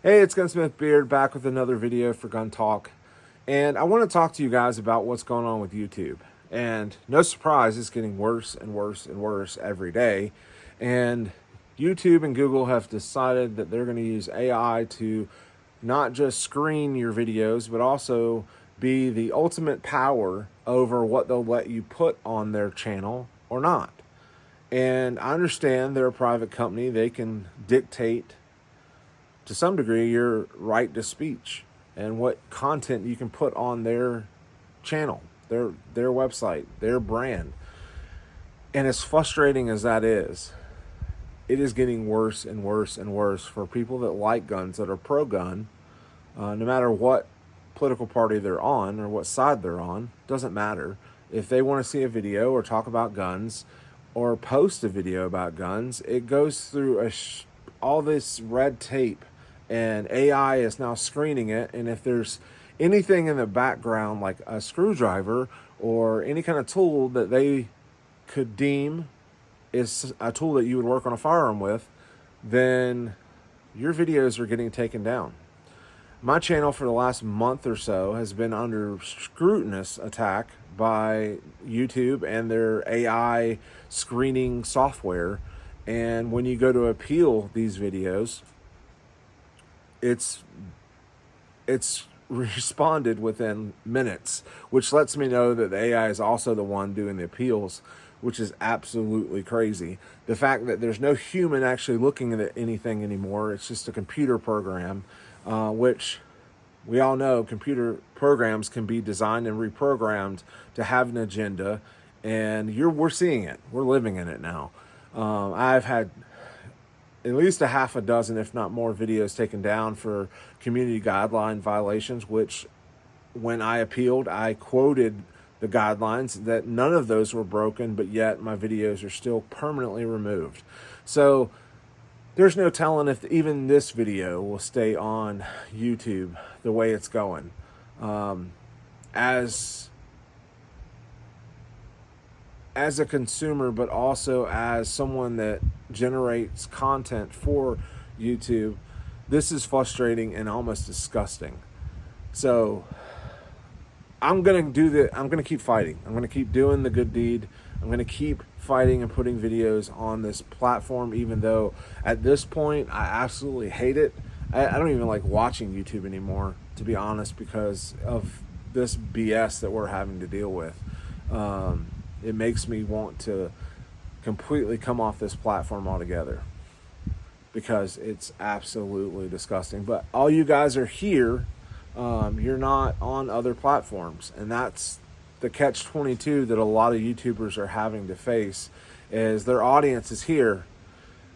Hey, it's GunsmithBeard back with another video for Gun Talk. And I want to talk to you guys about what's going on with YouTube. And no surprise, it's getting worse and worse and worse every day. And YouTube and Google have decided that they're going to use AI to not just screen your videos, but also be the ultimate power over what they'll let you put on their channel or not. And I understand they're a private company. They can dictate to some degree your right to speech and what content you can put on their channel, their website, their brand. And as frustrating as that is, it is getting worse and worse and worse for people that like guns, that are pro-gun, no matter what political party they're on or what side they're on, doesn't matter. If they want to see a video or talk about guns or post a video about guns, it goes through all this red tape, and AI is now screening it. And if there's anything in the background, like a screwdriver or any kind of tool that they could deem is a tool that you would work on a firearm with, then your videos are getting taken down. My channel for the last month or so has been under scrutinous attack by YouTube and their AI screening software. And when you go to appeal these videos, it's responded within minutes, which lets me know that the AI is also the one doing the appeals, which is absolutely crazy. The fact that there's no human actually looking at anything anymore, it's just a computer program, which we all know computer programs can be designed and reprogrammed to have an agenda, and we're seeing it. We're living in it now. I've had at least a half a dozen, if not more, videos taken down for community guideline violations, which when I appealed, I quoted the guidelines that none of those were broken, but yet my videos are still permanently removed. So there's no telling if even this video will stay on YouTube the way it's going. As a consumer, but also as someone that generates content for YouTube, this is frustrating and almost disgusting. So I'm going to keep fighting. I'm going to keep doing the good deed. I'm going to keep fighting and putting videos on this platform, even though at this point I absolutely hate it. I don't even like watching YouTube anymore, to be honest, because of this BS that we're having to deal with. It makes me want to completely come off this platform altogether because it's absolutely disgusting. But all you guys are here. You're not on other platforms, and that's the catch-22 that a lot of YouTubers are having to face, is their audience is here.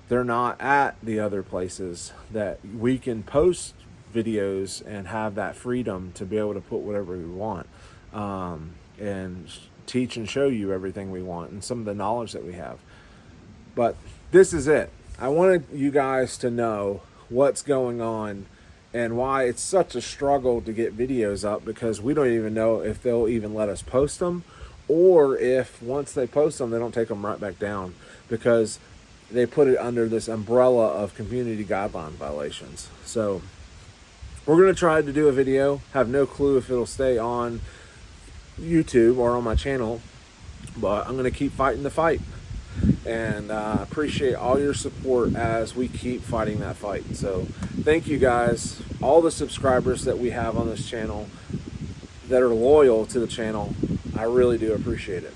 They're not at the other places that we can post videos and have that freedom to be able to put whatever we want, and teach and show you everything we want and some of the knowledge that we have. But this is it. I wanted you guys to know what's going on and why it's such a struggle to get videos up, because we don't even know if they'll even let us post them, or if once they post them, they don't take them right back down, because they put it under this umbrella of community guideline violations. So we're going to try to do a video. Have no clue if it'll stay on YouTube or on my channel, but I'm going to keep fighting the fight, and appreciate all your support as we keep fighting that fight. So thank you guys, all the subscribers that we have on this channel that are loyal to the channel. I really do appreciate it.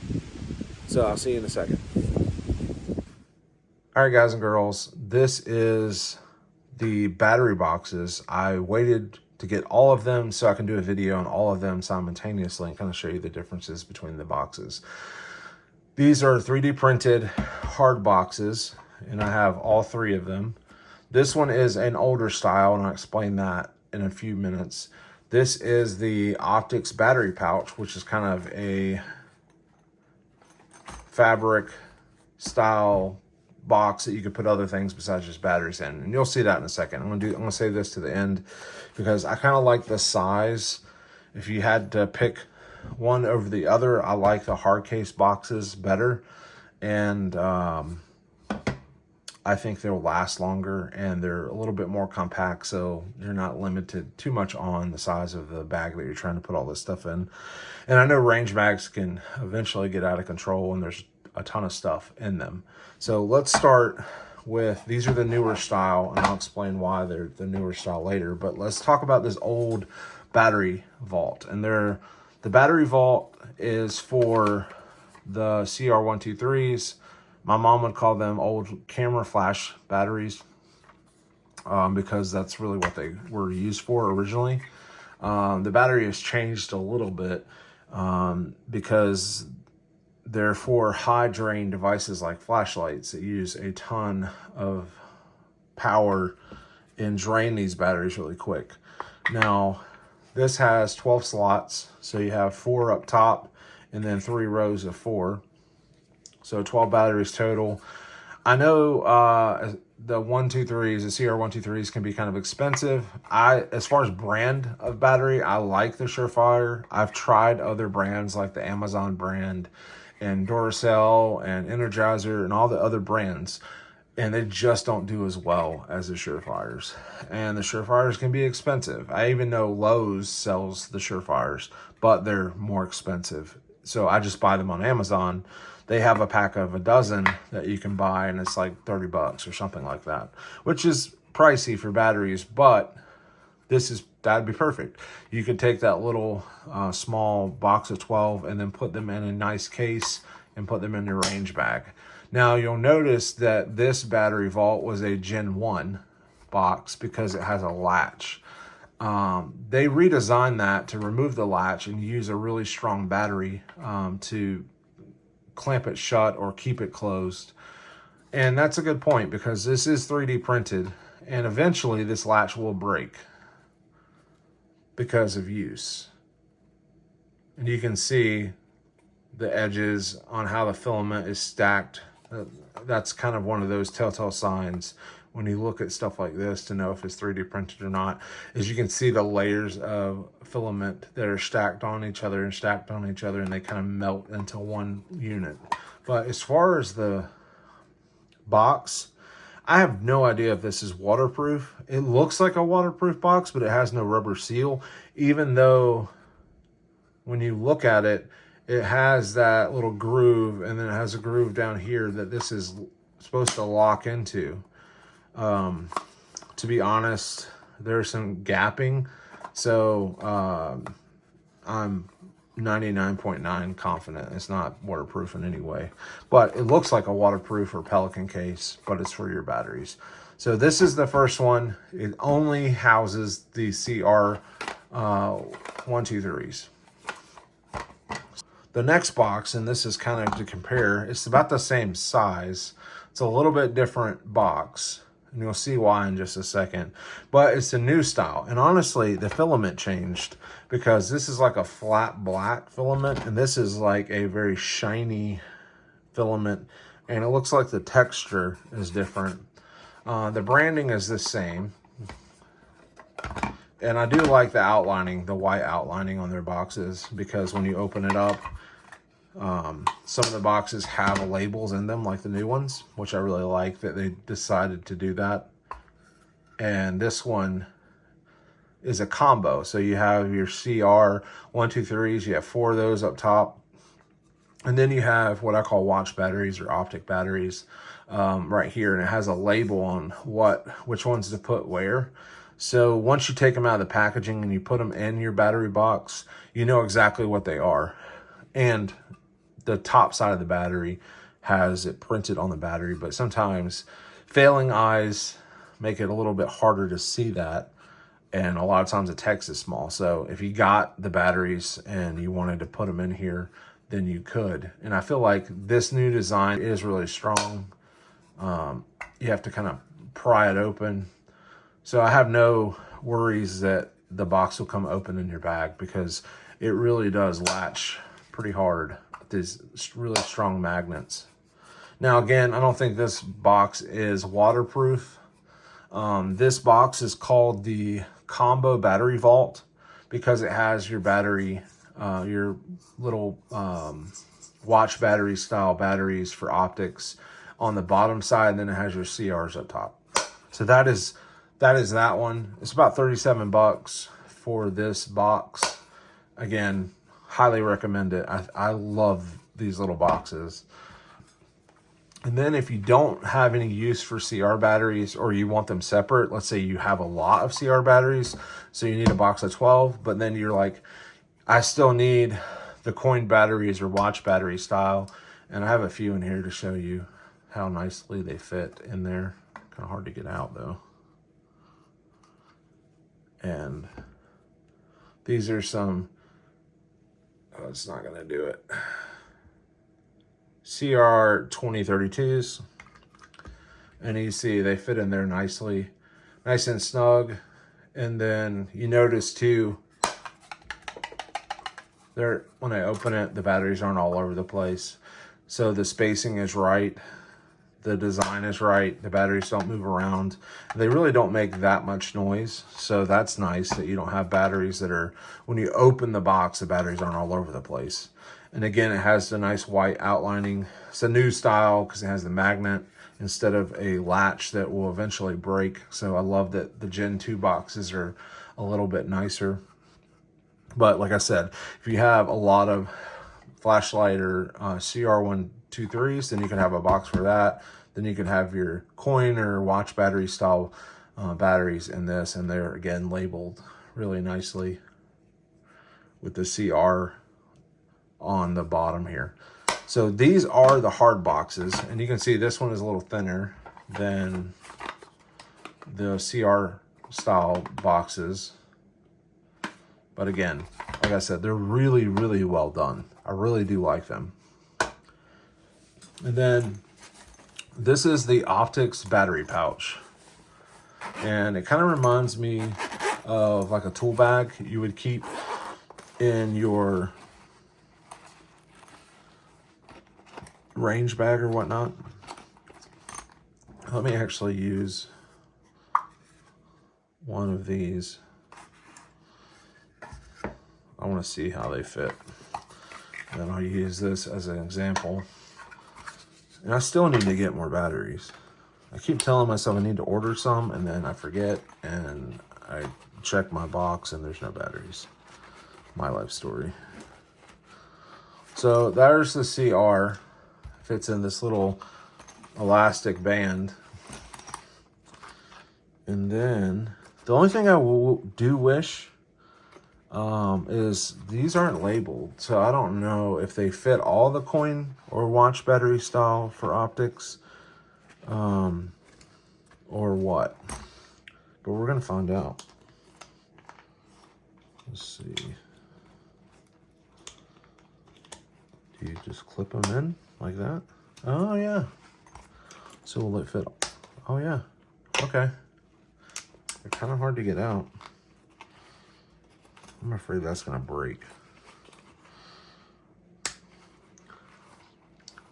So I'll see you in a second. All right, guys and girls, this is the battery boxes. I waited to get all of them so I can do a video on all of them simultaneously and kind of show you the differences between the boxes. These are 3D printed hard boxes, and I have all three of them. This one is an older style, and I'll explain that in a few minutes. This is the Optic's battery pouch, which is kind of a fabric style box that you could put other things besides just batteries in, and you'll see that in a second. I'm gonna save this to the end because I kind of like the size. If you had to pick one over the other, I like the hard case boxes better, and I think they'll last longer, and they're a little bit more compact, so you're not limited too much on the size of the bag that you're trying to put all this stuff in. And I know range bags can eventually get out of control, and there's a ton of stuff in them. So let's start with, these are the newer style, and I'll explain why they're the newer style later, but let's talk about this old battery vault. And the battery vault is for the CR123s. My mom would call them old camera flash batteries, because that's really what they were used for originally. The battery has changed a little bit because they're for high drain devices like flashlights that use a ton of power and drain these batteries really quick. Now, this has 12 slots, so you have 4 up top and then 3 rows of 4. So 12 batteries total. I know the 123s, the CR123s can be kind of expensive. As far as brand of battery, I like the Surefire. I've tried other brands like the Amazon brand and Duracell and Energizer and all the other brands, and they just don't do as well as the Surefires. And the Surefires can be expensive. I even know Lowe's sells the Surefires, but they're more expensive. So I just buy them on Amazon. They have a pack of a dozen that you can buy, and it's like $30 or something like that, which is pricey for batteries, but that'd be perfect. You could take that little small box of 12 and then put them in a nice case and put them in your range bag. Now, you'll notice that this battery vault was a Gen 1 box because it has a latch. They redesigned that to remove the latch and use a really strong battery to clamp it shut or keep it closed. And that's a good point, because this is 3D printed, and eventually this latch will break because of use. And you can see the edges on how the filament is stacked. That's kind of one of those telltale signs when you look at stuff like this to know if it's 3D printed or not, is you can see the layers of filament that are stacked on each other, and they kind of melt into one unit. But as far as the box, I have no idea if this is waterproof. It looks like a waterproof box, but it has no rubber seal, even though when you look at it, it has that little groove, and then it has a groove down here that this is supposed to lock into. To be honest, there's some gapping, so I'm 99.9 confident it's not waterproof in any way. But it looks like a waterproof or Pelican case, but it's for your batteries. So this is the first one. It only houses the CR123s. The next box, and this is kind of to compare, it's about the same size. It's a little bit different box, and you'll see why in just a second. But it's a new style. And honestly, the filament changed, because this is like a flat black filament, and this is like a very shiny filament, and it looks like the texture is different. The branding is the same. And I do like the outlining, the white outlining on their boxes, because when you open it up, some of the boxes have labels in them like the new ones, which I really like that they decided to do that. And this one is a combo. So you have your CR123s, you have 4 of those up top. And then you have what I call watch batteries or optic batteries right here. And it has a label on which ones to put where. So once you take them out of the packaging and you put them in your battery box, you know exactly what they are. And the top side of the battery has it printed on the battery, but sometimes failing eyes make it a little bit harder to see that. And a lot of times the text is small. So if you got the batteries and you wanted to put them in here, then you could. And I feel like this new design is really strong. You have to kind of pry it open. So I have no worries that the box will come open in your bag, because it really does latch pretty hard with these really strong magnets. Now, again, I don't think this box is waterproof. This box is called the Combo Battery Vault because it has your battery, your little watch battery style batteries for optics. on the bottom side, and then it has your CRs up top. So that is that one. It's about 37 bucks for this box. Again, highly recommend it. I love these little boxes. And then if you don't have any use for CR batteries, or you want them separate, let's say you have a lot of CR batteries, so you need a box of 12, but then you're like, I still need the coin batteries or watch battery style. And I have a few in here to show you how nicely they fit in there. Kind of hard to get out though. And these are some, oh, it's not gonna do it. CR 2032s, and you see they fit in there nicely, nice and snug. And then you notice too, when I open it, the batteries aren't all over the place. So the spacing is right, the design is right, the batteries don't move around. They really don't make that much noise, so that's nice that you don't have batteries that are, when you open the box, the batteries aren't all over the place. And again, it has the nice white outlining. It's a new style because it has the magnet instead of a latch that will eventually break. So I love that the Gen 2 boxes are a little bit nicer. But like I said, if you have a lot of flashlight or CR123s, then you can have a box for that. Then you can have your coin or watch battery style batteries in this, and they're again labeled really nicely with the CR on the bottom here. So these are the hard boxes, and you can see this one is a little thinner than the CR style boxes. But again, like I said, they're really, really well done. I really do like them. And then this is the Optics battery pouch. And it kind of reminds me of like a tool bag you would keep in your range bag or whatnot. Let me actually use one of these. I want to see how they fit. And then I'll use this as an example. And I still need to get more batteries. I keep telling myself I need to order some, and then I forget, and I check my box and there's no batteries. My life story. So there's the CR. Fits in this little elastic band. And then the only thing I do wish is these aren't labeled, so I don't know if they fit all the coin or watch battery style for Optics, or what. But we're gonna find out. Let's see. Do you just clip them in like that? Oh yeah. So will it fit? Oh yeah. Okay. They're kind of hard to get out. I'm afraid that's gonna break.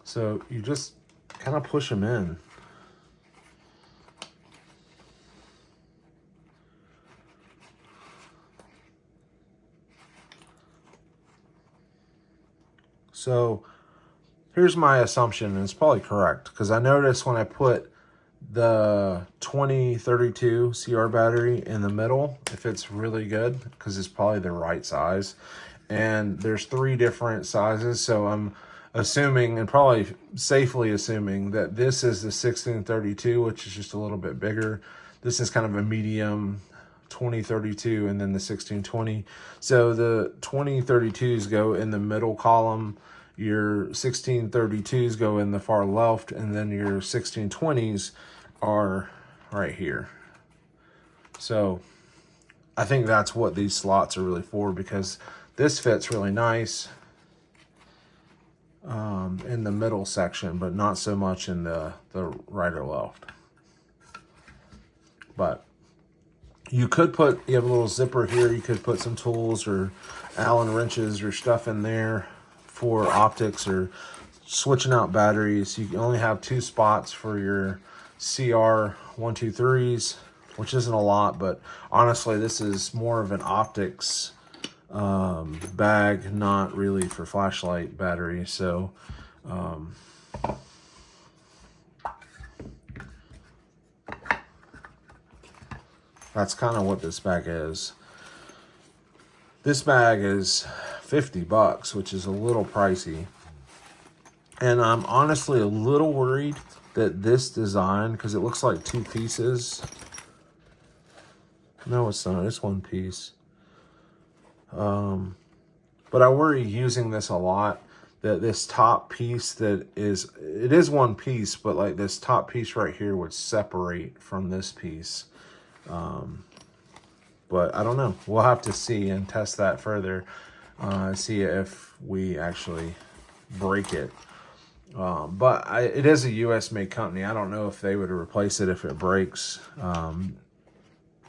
So you just kind of push them in. So here's my assumption, and it's probably correct, because I noticed when I put the 2032 CR battery in the middle, it fits really good because it's probably the right size. And there's 3 different sizes, so I'm assuming, and probably safely assuming, that this is the 1632, which is just a little bit bigger. This is kind of a medium 2032, and then the 1620. So the 2032s go in the middle column, your 1632s go in the far left, and then your 1620s are right here. So I think that's what these slots are really for, because this fits really nice in the middle section, but not so much in the right or left. But you could put, you have a little zipper here, you could put some tools or Allen wrenches or stuff in there for Optics, or switching out batteries. You can only have 2 spots for your CR123s, which isn't a lot, but honestly this is more of an Optics bag, not really for flashlight battery. So That's kind of what this bag is. This bag is $50, which is a little pricey. And I'm honestly a little worried that this design, because it looks like 2 pieces. No, it's not. It's 1 piece. But I worry using this a lot, that this top piece it is 1 piece, but like this top piece right here would separate from this piece. But I don't know. We'll have to see and test that further. See if we actually break it. But it is a US made company. I don't know if they would replace it if it breaks.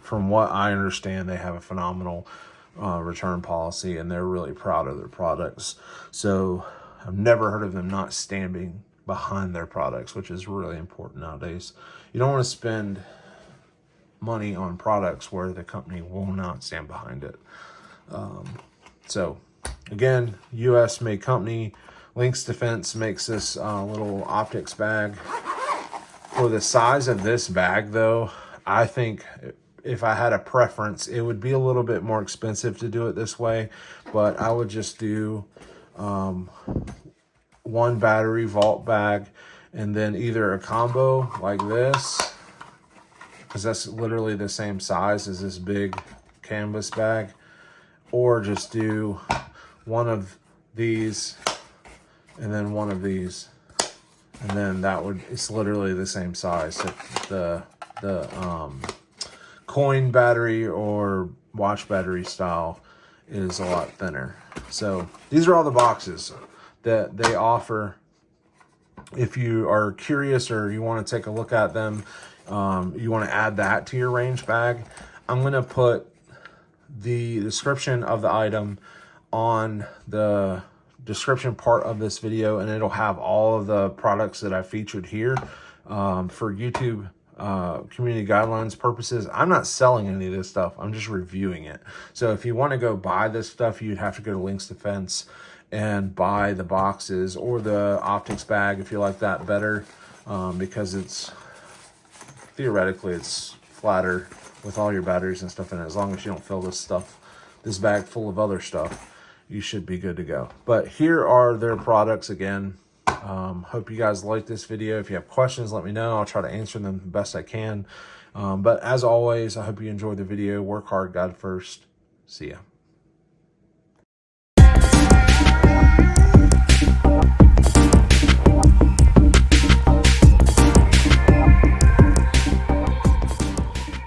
From what I understand, they have a phenomenal return policy, and they're really proud of their products. So I've never heard of them not standing behind their products, which is really important nowadays. You don't want to spend money on products where the company will not stand behind it. So again, US made company. Lynx Defense makes this little optics bag. For the size of this bag though, I think if I had a preference, it would be a little bit more expensive to do it this way, but I would just do 1 battery vault bag, and then either a combo like this, because that's literally the same size as this big canvas bag, or just do 1 of these and then 1 of these, and then it's literally the same size. The coin battery or watch battery style is a lot thinner. So these are all the boxes that they offer. If you are curious or you want to take a look at them, you want to add that to your range bag, I'm going to put the description of the item on the description part of this video, and it'll have all of the products that I featured here. For YouTube community guidelines purposes, I'm not selling any of this stuff. I'm just reviewing it. So if you want to go buy this stuff, you'd have to go to Lynx Defense and buy the boxes or the optics bag if you like that better, because it's theoretically flatter with all your batteries and stuff in it. As long as you don't fill this bag full of other stuff, you should be good to go. But here are their products again. Hope you guys like this video. If you have questions, let me know. I'll try to answer them the best I can. But as always, I hope you enjoyed the video. Work hard, God first. See ya.